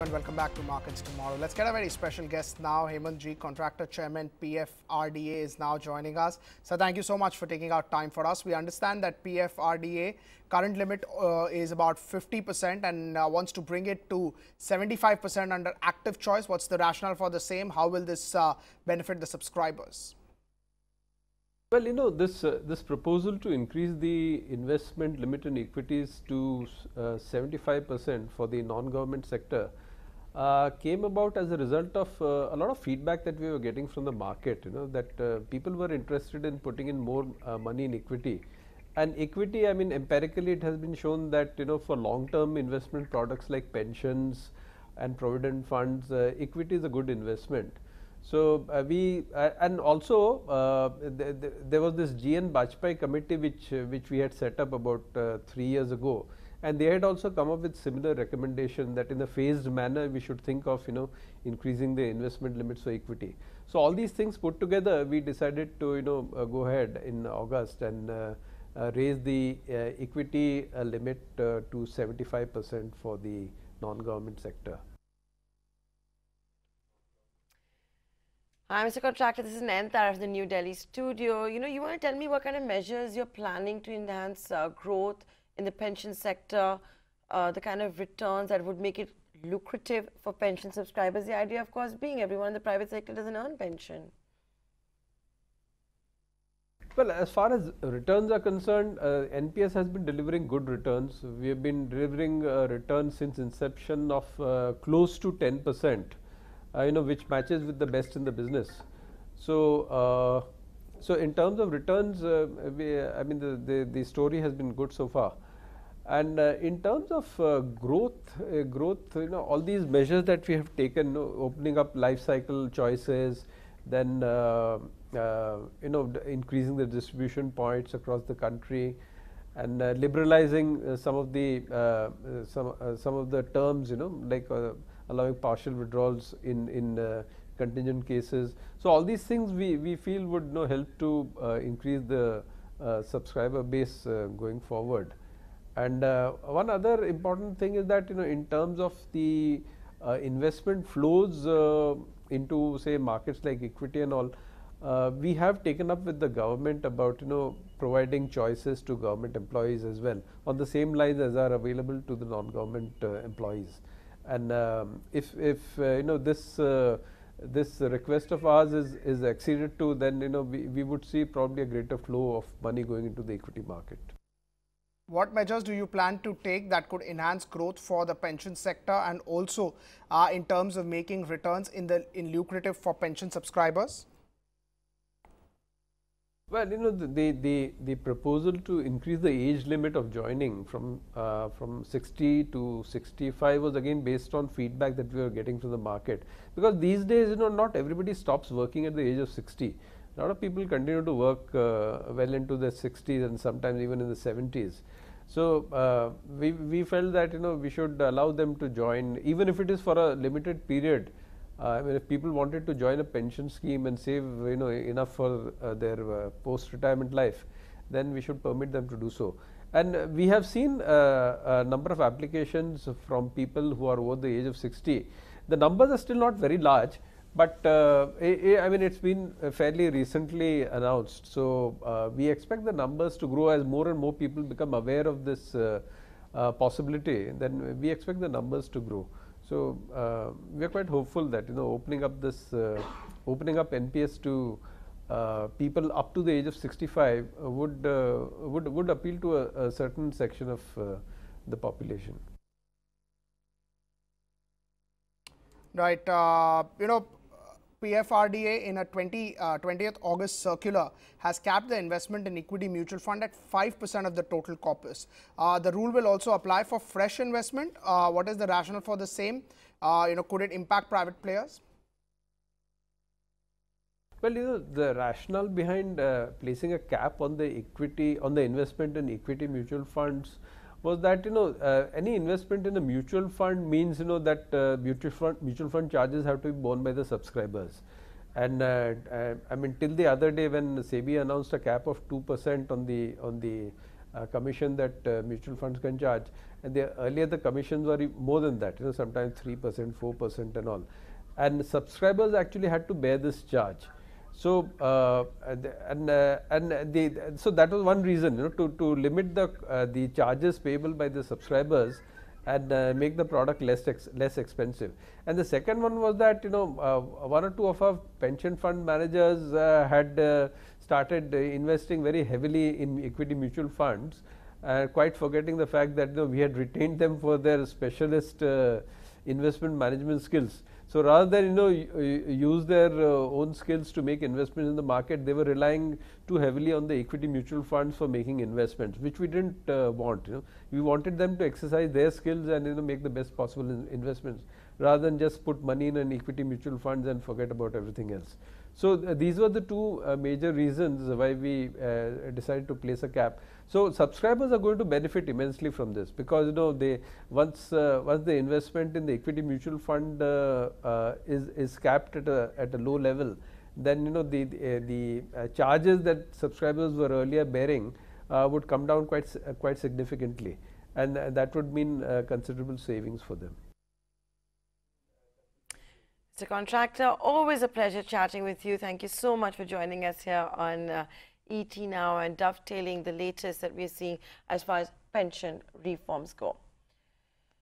And welcome back to Markets Tomorrow. Let's get a very special guest now. Hemant Contractor Chairman PFRDA is now joining us. So thank you so much for taking out time for us. We understand that PFRDA current limit is about 50% and wants to bring it to 75% under active choice. What's the rationale for the same? How will this benefit the subscribers? Well, this proposal to increase the investment limit in equities to 75% for the non-government sector came about as a result of a lot of feedback that we were getting from the market, that people were interested in putting in more money in equity. And equity, I mean, empirically it has been shown that, for long-term investment products like pensions and provident funds, equity is a good investment. So, and also there was this GN Bajpai committee which we had set up about 3 years ago, and they had also come up with similar recommendation that in a phased manner we should think of increasing the investment limits for equity. So, all these things put together, we decided to go ahead in August and raise the equity limit to 75% for the non-government sector. Hi, Mr. Contractor. This is Nayanthara of the New Delhi studio. You want to tell me what kind of measures you're planning to enhance growth in the pension sector, the kind of returns that would make it lucrative for pension subscribers. The idea, of course, being everyone in the private sector doesn't earn pension. Well, as far as returns are concerned, NPS has been delivering good returns. We have been delivering returns since inception of close to 10%. Which matches with the best in the business. So, so in terms of returns, the story has been good so far. And in terms of growth, all these measures that we have taken, opening up life cycle choices, then increasing the distribution points across the country, and liberalizing some of the terms, like allowing partial withdrawals in contingent cases. So, all these things we feel would help to increase the subscriber base going forward. And one other important thing is that in terms of the investment flows into, say, markets like equity and all, we have taken up with the government about providing choices to government employees as well, on the same lines as are available to the non-government employees. And if this request of ours is acceded to, then we would see probably a greater flow of money going into the equity market. What measures do you plan to take that could enhance growth for the pension sector and also in terms of making returns in lucrative for pension subscribers? Well, the proposal to increase the age limit of joining from 60 to 65 was again based on feedback that we were getting from the market, because these days not everybody stops working at the age of 60. A lot of people continue to work well into their 60s and sometimes even in the 70s. So we felt that we should allow them to join, even if it is for a limited period. I mean, if people wanted to join a pension scheme and save enough for their post-retirement life, then we should permit them to do so. And we have seen a number of applications from people who are over the age of 60. The numbers are still not very large, but I mean, it's been fairly recently announced. So we expect the numbers to grow as more and more people become aware of this possibility. Then we expect the numbers to grow. So we are quite hopeful that opening up NPS to people up to the age of 65 would appeal to a certain section of the population. Right. PFRDA in a 20th August circular has capped the investment in equity mutual fund at 5% of the total corpus. The rule will also apply for fresh investment. What is the rationale for the same? Could it impact private players? Well, the rationale behind placing a cap on the investment in equity mutual funds was that any investment in a mutual fund means that mutual fund charges have to be borne by the subscribers. And I mean, till the other day when SEBI announced a cap of 2% on the commission that mutual funds can charge. And earlier the commissions were more than that, sometimes 3%, 4% and all. And subscribers actually had to bear this charge. So so that was one reason, to limit the charges payable by the subscribers and make the product less expensive. And the second one was that one or two of our pension fund managers had started investing very heavily in equity mutual funds, quite forgetting the fact that we had retained them for their specialist investment management skills. So rather than use their own skills to make investments in the market, they were relying too heavily on the equity mutual funds for making investments, which we didn't want. We wanted them to exercise their skills and make the best possible investments, rather than just put money in an equity mutual funds and forget about everything else. So these were the two major reasons why we decided to place a cap. So subscribers are going to benefit immensely from this, because they once the investment in the equity mutual fund is capped at a low level, then the charges that subscribers were earlier bearing would come down quite significantly, and that would mean considerable savings for them. Mr. Contractor, always a pleasure chatting with you. Thank you so much for joining us here on ET Now and dovetailing the latest that we're seeing as far as pension reforms go.